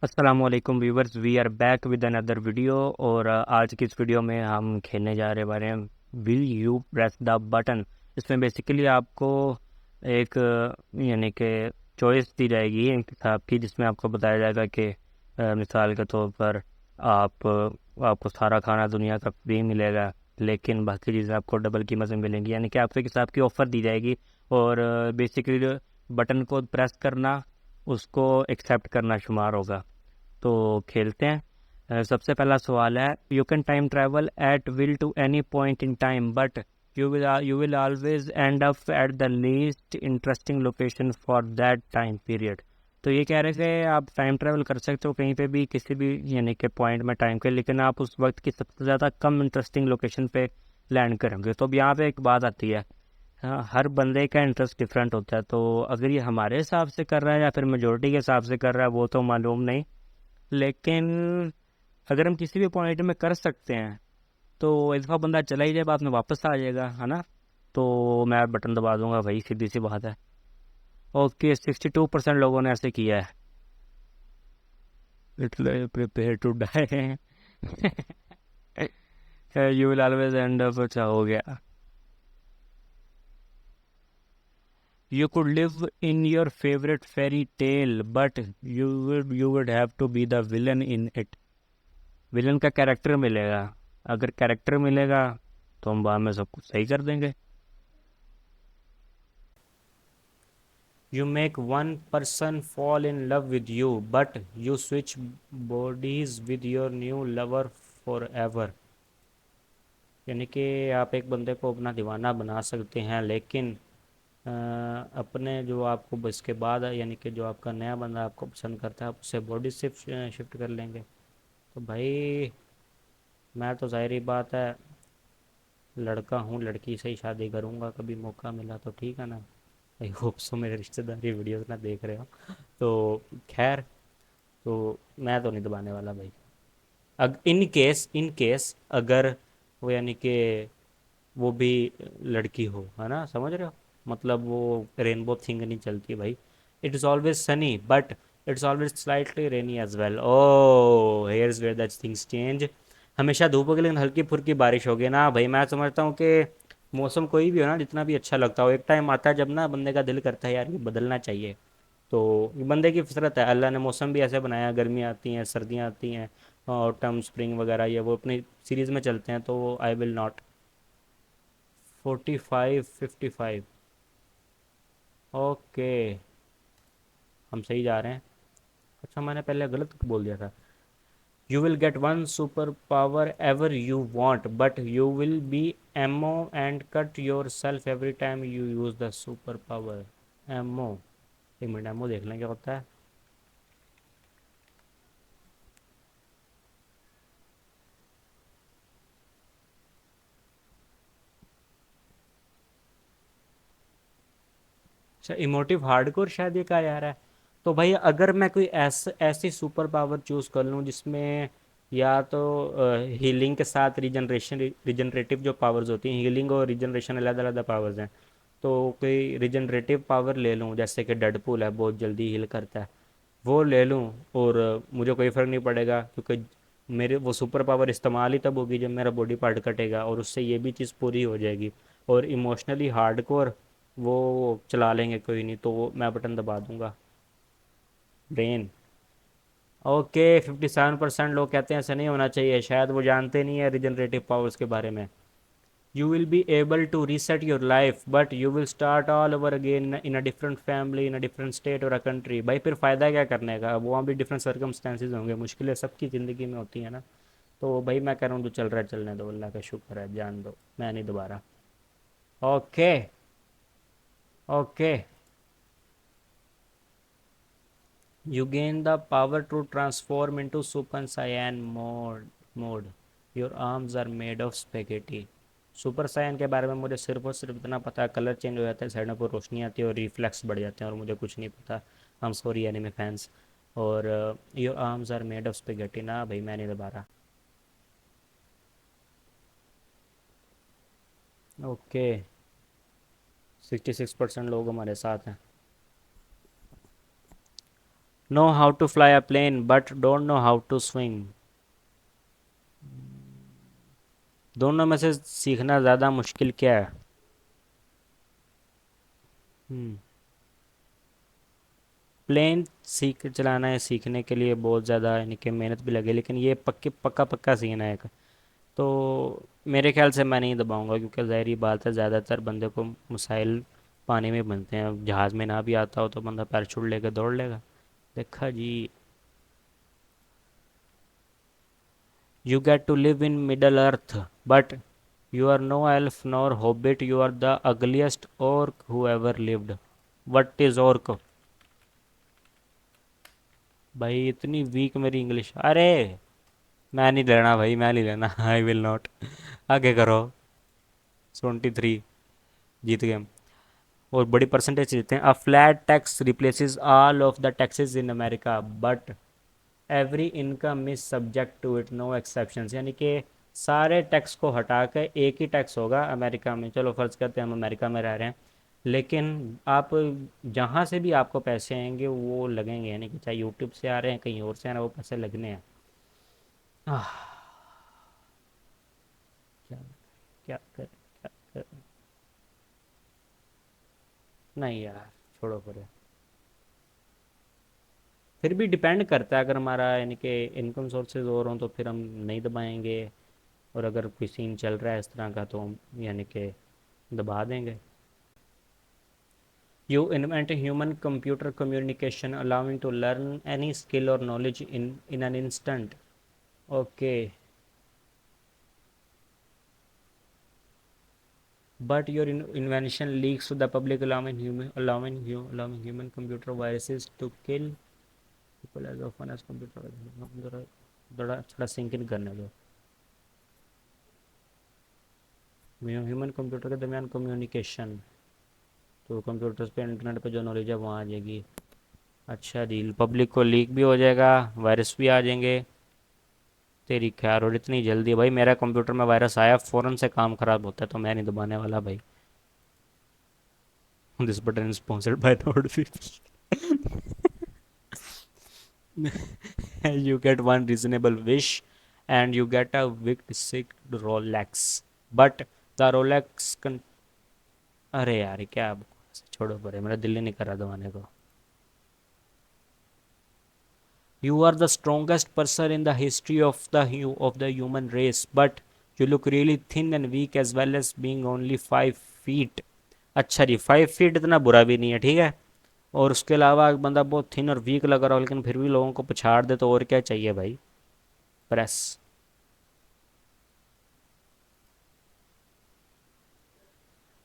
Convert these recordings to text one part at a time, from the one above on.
अस्सलाम वालेकुम viewers, we are back with another video. और आज की इस वीडियो में हम खेलने जा रहे बारे में will you press the button. इसमें बेसिकली आपको एक यानी कि चॉइस दी जाएगी एक किताब की, जिसमें आपको बताया जाएगा कि मिसाल के तौर पर आपको सारा खाना दुनिया का फ्री मिलेगा, लेकिन बाकी चीज़ें आपको डबल कीमत में मिलेंगी। यानी कि आपको एक हिसाब की ऑफ़र दी जाएगी और बेसिकली बटन को प्रेस करना उसको एक्सेप्ट करना शुमार होगा। तो खेलते हैं। सबसे पहला सवाल है, you can time travel at will to any point in time but you will always end up at the least interesting location for that time period. तो ये कह रहे थे आप टाइम ट्रैवल कर सकते हो कहीं पे भी, किसी भी यानी कि पॉइंट में टाइम के, लेकिन आप उस वक्त की सबसे ज़्यादा कम इंटरेस्टिंग लोकेशन पे लैंड करेंगे। तो अब यहाँ पे एक बात आती है। हाँ, हर बंदे का इंटरेस्ट डिफरेंट होता है, तो अगर ये हमारे हिसाब से कर रहा है या फिर मेजोरिटी के हिसाब से कर रहा है वो तो मालूम नहीं, लेकिन अगर हम किसी भी पॉइंट में कर सकते हैं तो एक दफ़ा बंदा चला ही जाए, बाद में वापस आ जाएगा, है ना। तो मैं बटन दबा दूंगा भाई, सीधी सी बात है। ओके, 62% लोगों ने ऐसे किया है। It's prepare to die. You will always end up, अच्छा हो गया। You could live in your favorite fairy tale, but you would have to be the villain in it. Villain का कैरेक्टर मिलेगा। अगर कैरेक्टर मिलेगा तो हम बाद में सब कुछ सही कर देंगे। You make one person fall in love with you, but you switch bodies with your new lover forever। यानी कि आप एक बंदे को अपना दीवाना बना सकते हैं, लेकिन अपने जो आपको इसके बाद यानी कि जो आपका नया बंदा आपको पसंद करता है आप उससे बॉडी शिफ्ट शिफ्ट कर लेंगे। तो भाई मैं तो ज़ाहिर ही बात है लड़का हूँ, लड़की से ही शादी करूँगा कभी मौका मिला तो, ठीक है ना। आई होप सो मेरे रिश्तेदारी वीडियोस ना देख रहे हो। तो खैर, तो मैं तो नहीं दबाने वाला भाई। इन केस अगर वो यानी कि वो भी लड़की हो, है ना, समझ रहे हो, मतलब वो रेनबो थिंग नहीं चलती भाई। It is always sunny but it's always slightly rainy as well. Oh here's where that things change. हमेशा धूप होगी लेकिन हल्की फुल्की बारिश होगी ना भाई। मैं समझता हूँ कि मौसम कोई भी हो ना, जितना भी अच्छा लगता हो, एक टाइम आता है जब ना बंदे का दिल करता है यार ये बदलना चाहिए। तो ये बंदे की फितरत है, अल्लाह ने मौसम भी ऐसे बनाया, गर्मियाँ आती हैं, सर्दियाँ आती हैं, ऑटम स्प्रिंग वगैरह ये वो अपनी सीरीज़ में चलते हैं, तो आई विल नॉट। 45-55। ओके, हम सही जा रहे हैं। अच्छा, मैंने पहले गलत बोल दिया था। You will get one super power ever you want but you will be emo and cut yourself every time you use the super power. Emo, एक मिनट, एमओ देख लें क्या होता है। अच्छा, इमोटिव हार्डकोर शायद ये कहा जा रहा है। तो भाई अगर मैं कोई ऐसी सुपर पावर चूज़ कर लूँ जिसमें या तो हीलिंग के साथ रिजनरेटिव जो पावर्स होती हैं, हीलिंग और रिजनरेशन अलग अलग पावर्स हैं। तो कोई रिजनरेटिव पावर ले लूँ, जैसे कि डेडपूल है, बहुत जल्दी हील करता है, वो ले लूँ। और मुझे कोई फ़र्क नहीं पड़ेगा, क्योंकि मेरे वो सुपर पावर इस्तेमाल ही तब होगी जब मेरा बॉडी पार्ट कटेगा, और उससे ये भी चीज़ पूरी हो जाएगी। और इमोशनली हार्डकोर वो चला लेंगे, कोई नहीं, तो वो मैं बटन दबा दूंगा, ब्रेन। ओके, 57% लोग कहते हैं ऐसा नहीं होना चाहिए, शायद वो जानते नहीं है रिजनरेटिव पावर्स के बारे में। You will be able to reset your life but you will start all over again in a different family, in a different state or a country. भाई फिर फ़ायदा क्या करने का, वहाँ भी डिफरेंट सर्कमस्टेंसेज होंगे, मुश्किलें सबकी ज़िंदगी में होती हैं ना। तो भाई मैं कह रहा हूँ जो चल रहा है चलने दो, अल्लाह का शुक्र है, जान दो, मैं नहीं दोबारा। Okay. Okay, you gain the power to transform into Super Saiyan mode. Your arms are made of spaghetti। Super Saiyan के बारे में मुझे सिर्फ और सिर्फ इतना पता है, कलर चेंज हो जाता है, साइडों पर रोशनी आती है और रिफ्लेक्स बढ़ जाते हैं, और मुझे कुछ नहीं पता। I am sorry anime fans. और your arms are made of spaghetti ना भाई, मैं नहीं दबा रहा। ओके, 66% लोग हमारे साथ हैं। Know how to fly a plane but don't know how to swing. दोनों में से सीखना ज़्यादा मुश्किल क्या है? हम्म प्लेन सीख चलाना है, सीखने के लिए बहुत ज़्यादा यानी कि मेहनत भी लगे, लेकिन ये पक्का पक्का सीखना है। तो मेरे ख्याल से मैं नहीं दबाऊंगा, क्योंकि ज़ाहिर बात है ज़्यादातर बंदे को मिसाइल पानी में बनते हैं। अब जहाज़ में ना भी आता हो तो बंदा पैराशूट लेकर दौड़ लेगा। देखा जी। You get to live in middle earth but you are no elf nor hobbit, you are the ugliest orc who ever lived। What is orc? भाई इतनी वीक मेरी इंग्लिश। अरे मैं नहीं लेना भाई, मैं नहीं लेना। I will not. आगे करो। 23। जीत गए हम। और बड़ी परसेंटेज देते हैं। A flat tax replaces all of the taxes in America but every income is subject to it, no exceptions. यानी कि सारे टैक्स को हटा के एक ही टैक्स होगा अमेरिका में। चलो फर्ज करते हैं हम अमेरिका में रह रहे हैं, लेकिन आप जहाँ से भी आपको पैसे आएंगे वो लगेंगे, यानी कि चाहे यूट्यूब से आ रहे हैं कहीं और से आ रहे हैं, वो पैसे लगने हैं। आह, क्या क्या कर क्या कर नहीं यार, छोड़ो परे। फिर भी डिपेंड करता है, अगर हमारा यानी कि इनकम सोर्सेज और हों तो फिर हम नहीं दबाएंगे, और अगर कोई सीन चल रहा है इस तरह का तो हम यानी कि दबा देंगे। You invent human computer communication allowing to learn any skill और knowledge in an instant. Okay. But your invention leaks to the public allowing human computer viruses to kill people as often as computer। थोड़ा थोड़ा sink in करने दो। Human computer के दरमियान communication, तो computers पे internet पे जो नॉलेज है वहाँ आ जाएगी। अच्छा जी, पब्लिक को लीक भी हो जाएगा, वायरस भी आ जाएंगे। तेरी खैर। और इतनी जल्दी? भाई मेरा कंप्यूटर में वायरस आया फ़ौरन से काम ख़राब होता है, तो मैं नहीं दबाने वाला भाई। This button sponsored by note you get one reasonable wish and you get a wicked sick Rolex but the Rolex अरे यार क्या छोड़ो परे, मेरा दिल ही नहीं कर रहा दबाने को। You are the strongest person in the history of the human race, but you look really thin and weak as well as being only 5 feet। अच्छा जी, 5 फीट इतना बुरा भी नहीं है, ठीक है। और उसके अलावा एक बंदा बहुत थिन और वीक लग रहा हो, लेकिन फिर भी लोगों को पछाड़ दे, तो और क्या चाहिए भाई। प्रेस।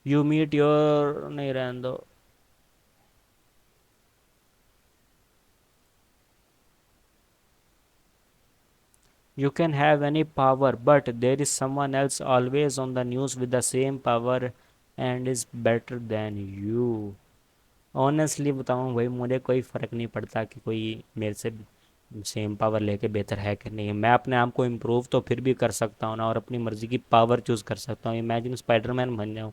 यू मीट योर नहीं, रहने दो। You can have any power, but there is someone else always on the news with the same power and is better than you। Honestly बताऊँ भाई, मुझे कोई फ़र्क नहीं पड़ता कि कोई मेरे से सेम पावर लेके बेहतर है कि नहीं। मैं अपने आप को इम्प्रूव तो फिर भी कर सकता हूँ ना, और अपनी मर्ज़ी की पावर चूज़ कर सकता हूँ। इमेजिन स्पाइडरमैन बन जाऊँ,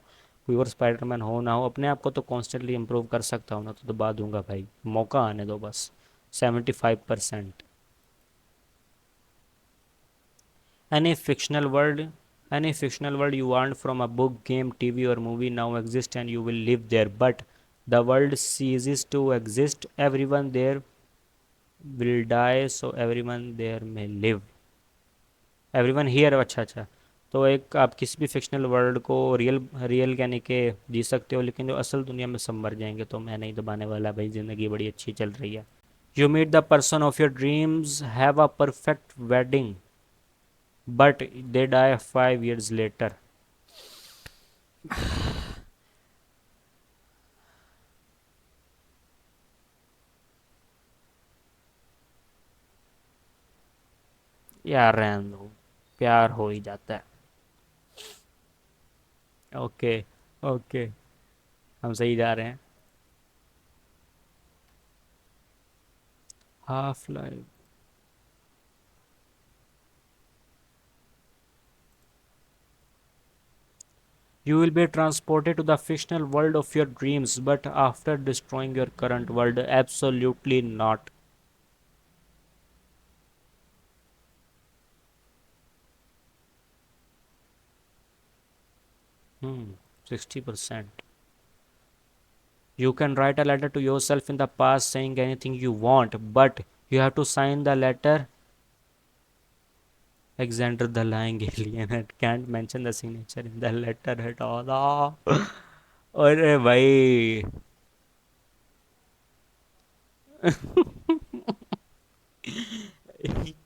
कोई और स्पाइडरमैन हो ना हो, अपने आप को तो कॉन्स्टेंटली इम्प्रूव कर सकता हूँ ना, तो दबा दूंगा भाई। मौका आने दो बस। 75%। Any fictional world, any fictional world you want from a book, game, TV, or movie now exists and you will live there. But the world ceases to exist. Everyone there will die, so everyone there may live। Everyone here. अच्छा अच्छा। तो एक आप किसी भी fictional world को real real यानी कि जी सकते हो, लेकिन जो असल दुनिया में सब मर जाएंगे, तो मैं नहीं दबाने वाला भाई, ज़िंदगी बड़ी अच्छी चल रही है। You meet the person of your dreams, have a perfect wedding but they die 5 years later। यार रहने दो, प्यार हो ही जाता है। ओके। ओके। हम सही जा रहे हैं। Half life. You will be transported to the fictional world of your dreams, but after destroying your current world, absolutely not। 60%. You can write a letter to yourself in the past saying anything you want, but you have to sign the letter Alexander the lying alien and can't mention the signature in the letter at all. अरे भाई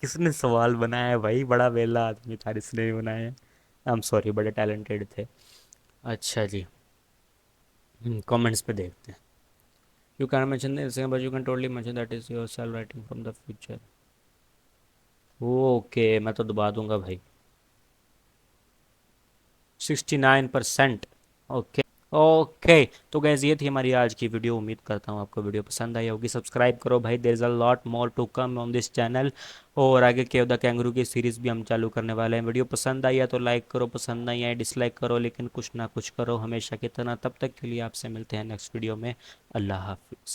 किसने सवाल बनाया है भाई? बड़ा वेला आदमी था, इसने भी बनाया है। आई एम सॉरी, बड़े टैलेंटेड थे। अच्छा जी, कमेंट्स पे देखते हैं। You can mention this but you can totally mention that is your self writing from the future. Okay, मैं तो दबा दूंगा भाई। 69%। ओके ओके, तो गैस ये थी हमारी आज की वीडियो। उम्मीद करता हूँ आपको वीडियो पसंद आई होगी। सब्सक्राइब करो भाई, there is a lot more to come on this channel. और आगे केव द कैंगरू की सीरीज़ भी हम चालू करने वाले हैं। वीडियो पसंद आई है तो लाइक करो, पसंद नहीं आए डिसलाइक करो, लेकिन कुछ ना कुछ करो हमेशा की तरह। तब तक के लिए आपसे मिलते हैं नेक्स्ट वीडियो में। अल्लाह हाफिज़।